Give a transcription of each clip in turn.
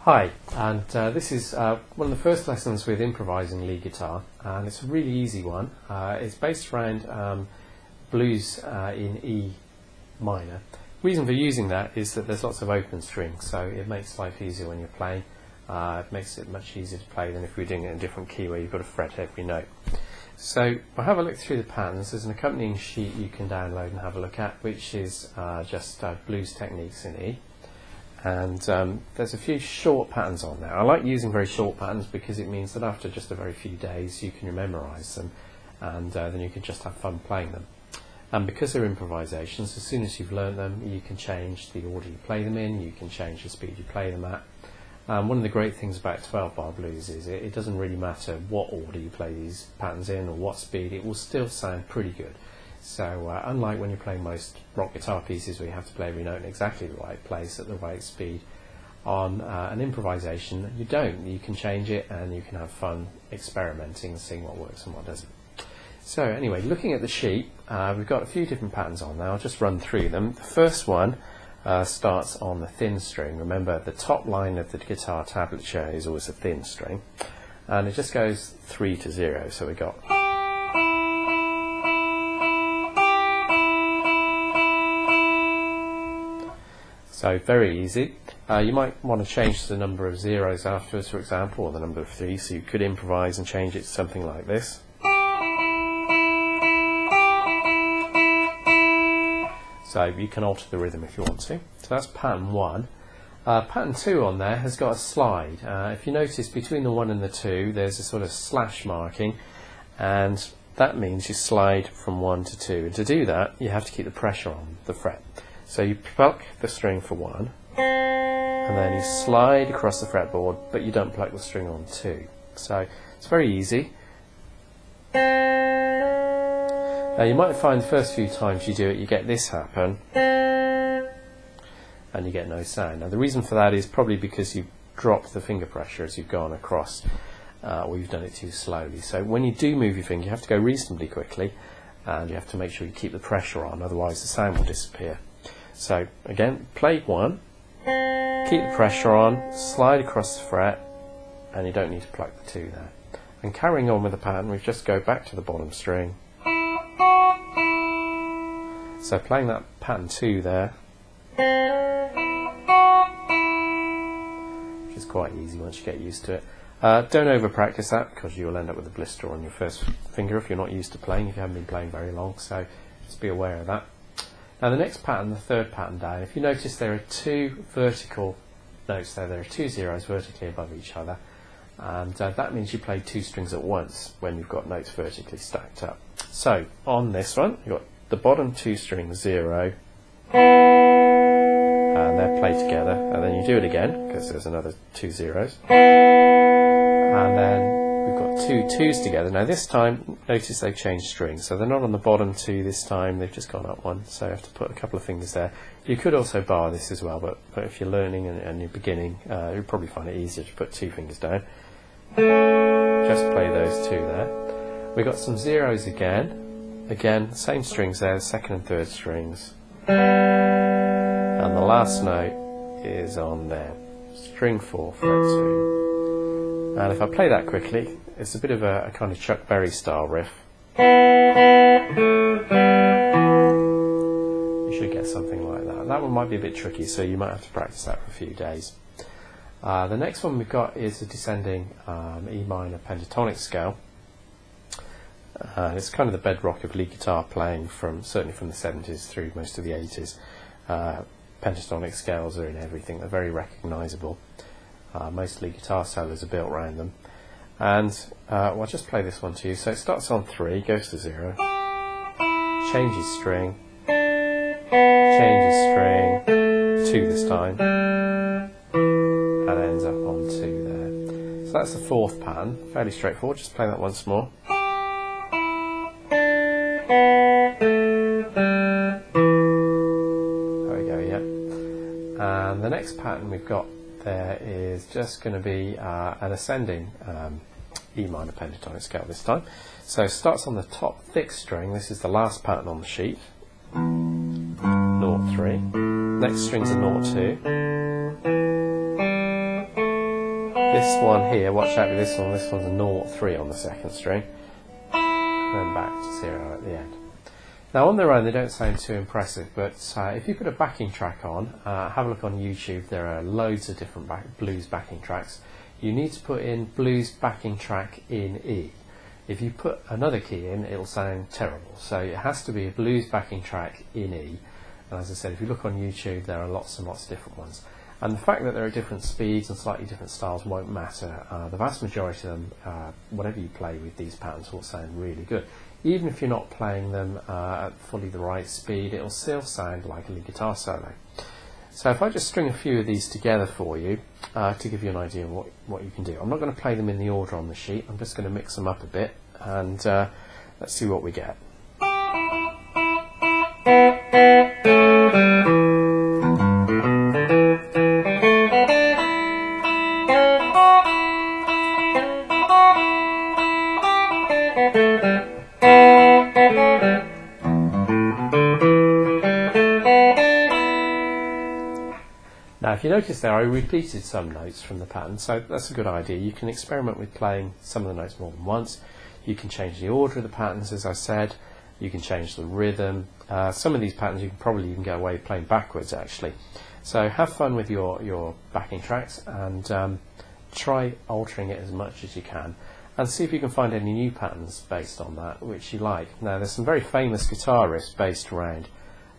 Hi, and this is one of the first lessons with improvising lead guitar, and it's a really easy one. It's based around blues in E minor. The reason for using that is that there's lots of open strings, so it makes life easier when you're playing. It makes it much easier to play than if you're doing it in a different key where you've got to fret every note. So I'll have a look through the patterns. There's an accompanying sheet you can download and have a look at, which is just blues techniques in E. And there's a few short patterns on there. I like using very short patterns because it means that after just a very few days you can memorise them, and then you can just have fun playing them. And because they're improvisations, as soon as you've learnt them, you can change the order you play them in, you can change the speed you play them at. One of the great things about 12-bar blues is it doesn't really matter what order you play these patterns in or what speed, it will still sound pretty good. So unlike when you're playing most rock guitar pieces where you have to play every note in exactly the right place at the right speed, on an improvisation you don't. You can change it and you can have fun experimenting and seeing what works and what doesn't. So anyway, looking at the sheet, we've got a few different patterns on there. I'll just run through them. The first one starts on the thin string. Remember, the top line of the guitar tablature is always a thin string, and it just goes 3 to 0. So we've got so very easy. You might want to change the number of zeros afterwards, for example, or the number of 3, so you could improvise and change it to something like this. So you can alter the rhythm if you want to. So that's pattern 1. Pattern 2 on there has got a slide. If you notice, between the 1 and the 2 there's a sort of slash marking, and that means you slide from 1 to 2. And to do that you have to keep the pressure on the fret. So you pluck the string for 1, and then you slide across the fretboard, but you don't pluck the string on 2. So it's very easy. Now you might find the first few times you do it you get this happen, and you get no sound. Now the reason for that is probably because you've dropped the finger pressure as you've gone across, or you've done it too slowly. So when you do move your finger you have to go reasonably quickly, and you have to make sure you keep the pressure on, otherwise the sound will disappear. So again, play 1, keep the pressure on, slide across the fret, and you don't need to pluck the 2 there. And carrying on with the pattern, we just go back to the bottom string. So playing that pattern 2 there, which is quite easy once you get used to it. Don't over practice that, because you'll end up with a blister on your first finger if you're not used to playing, if you haven't been playing very long, so just be aware of that. Now the next pattern, the third pattern down, if you notice there are 2 vertical notes there, there are 2 zeros vertically above each other, and that means you play 2 strings at once when you've got notes vertically stacked up. So on this one you've got the bottom 2 strings 0, and they're played together, and then you do it again because there's another 2 zeros, and then we've got 2 2s together. Now this time notice they've changed strings, so they're not on the bottom 2 this time, they've just gone up 1, so you have to put a couple of fingers there. You could also bar this as well, but if you're learning and you're beginning, you'll probably find it easier to put 2 fingers down. Just play those 2 there. We've got some zeros again, same strings there, second and third strings, and the last note is on there, string 4, fret 2. And if I play that quickly, it's a bit of a kind of Chuck Berry style riff. You should get something like that. That one might be a bit tricky, so you might have to practice that for a few days. The next one we've got is a descending E minor pentatonic scale. It's kind of the bedrock of lead guitar playing, certainly from the 70s through most of the 80s. Pentatonic scales are in everything, they're very recognisable. Most lead guitar solos are built around them. And well, I'll just play this one to you. So it starts on 3, goes to 0, changes string, 2 this time, and ends up on 2 there. So that's the 4th pattern, fairly straightforward. Just play that once more. There we go, yeah. And the next pattern we've got there is just going to be an ascending E minor pentatonic scale this time. So it starts on the top thick string. This is the last pattern on the sheet. 0, 3. Next string's a 0, 2. this one here, watch out with this one. This one's a normal 3 on the second string, and then back to 0 at the end. Now on their own they don't sound too impressive, but if you put a backing track on, have a look on YouTube, there are loads of different blues backing tracks. You need to put in blues backing track in E. If you put another key in, it'll sound terrible. So it has to be a blues backing track in E. And as I said, if you look on YouTube, there are lots and lots of different ones. And the fact that there are different speeds and slightly different styles won't matter. The vast majority of them, whatever you play with, these patterns will sound really good. Even if you're not playing them at fully the right speed, it'll still sound like a lead guitar solo. So if I just string a few of these together for you, to give you an idea of what you can do. I'm not going to play them in the order on the sheet, I'm just going to mix them up a bit, and let's see what we get. Now if you notice there, I repeated some notes from the pattern, so that's a good idea. You can experiment with playing some of the notes more than once. You can change the order of the patterns, as I said. You can change the rhythm. Some of these patterns you can probably even get away with playing backwards, actually. So have fun with your backing tracks, and try altering it as much as you can, and see if you can find any new patterns based on that which you like. Now there's some very famous guitar riffs based around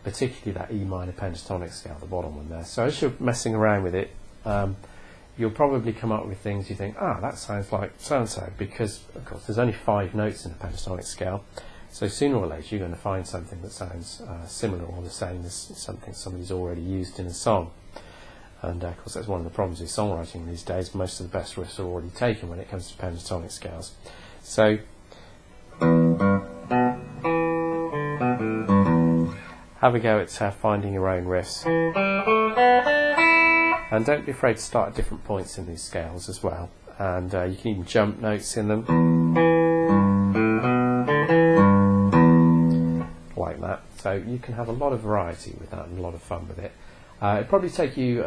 particularly that E minor pentatonic scale, the bottom one there. So as you're messing around with it, you'll probably come up with things you think, that sounds like so-and-so, because of course there's only 5 notes in the pentatonic scale, so sooner or later you're going to find something that sounds similar or the same as something somebody's already used in a song. And of course that's one of the problems with songwriting these days. Most of the best riffs are already taken when it comes to pentatonic scales. So have a go at finding your own riffs, and don't be afraid to start at different points in these scales as well, and you can even jump notes in them like that, so you can have a lot of variety with that and a lot of fun with it. It'll probably take you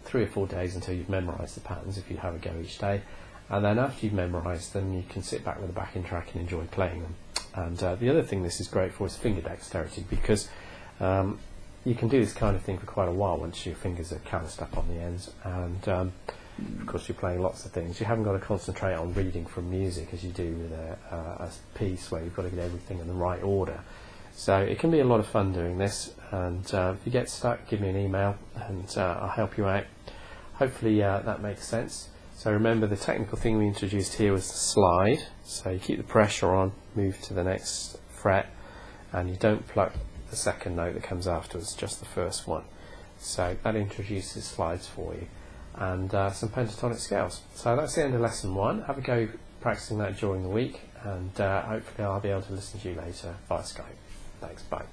3 or 4 days until you've memorised the patterns if you have a go each day, and then after you've memorised them you can sit back with a backing track and enjoy playing them. And the other thing this is great for is finger dexterity, because you can do this kind of thing for quite a while once your fingers are calloused up on the ends, and of course you're playing lots of things. You haven't got to concentrate on reading from music as you do with a piece where you've got to get everything in the right order. So it can be a lot of fun doing this, and if you get stuck, give me an email and I'll help you out. Hopefully that makes sense. So remember, the technical thing we introduced here was the slide, so you keep the pressure on, move to the next fret, and you don't pluck the second note that comes afterwards, just the first one. So that introduces slides for you, and some pentatonic scales. So that's the end of lesson 1. Have a go practicing that during the week, and hopefully I'll be able to listen to you later via Skype. Thanks, bye.